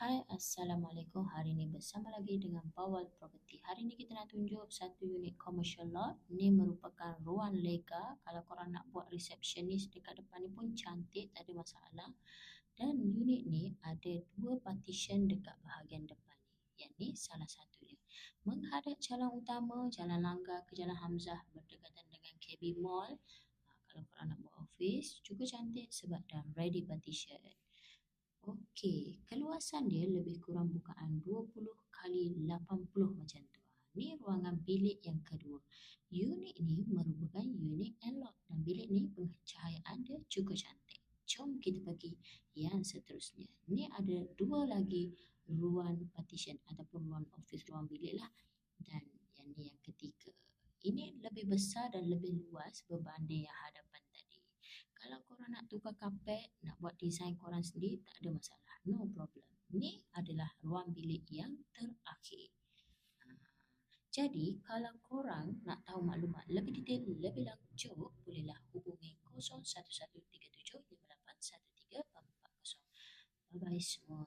Hai, Assalamualaikum. Hari ini bersama lagi dengan Bawal Property. Hari ini kita nak tunjuk satu unit commercial lot. Ini merupakan ruang lega. Kalau korang nak buat receptionist dekat depan ni pun cantik, tak ada masalah. Dan unit ni ada dua partition dekat bahagian depan ni. Yang ni salah satunya. Menghadap jalan utama, Jalan Langgar ke Jalan Hamzah berdekatan dengan KB Mall. Kalau korang nak buat office, cukup cantik sebab dah ready partition. Okey, keluasan dia lebih kurang bukaan 20 kali 80 macam tu. Ni ruangan bilik yang kedua. Unit ni merupakan unit end-lot dan bilik ni pencahayaan dia cukup cantik. Jom kita pergi yang seterusnya. Ni ada dua lagi ruang partition ataupun ruang office, ruang bilik lah. Dan yang ni yang ketiga. Ini lebih besar dan lebih luas berbanding yang hadapan tadi. Kalau korang nak tukar kapet, nak buat desain korang sendiri, tak ada masalah. No problem. Ni adalah ruang bilik yang terakhir. Jadi, kalau korang nak tahu maklumat lebih detail, lebih lanjut, bolehlah hubungi 011375813440. Bye-bye semua.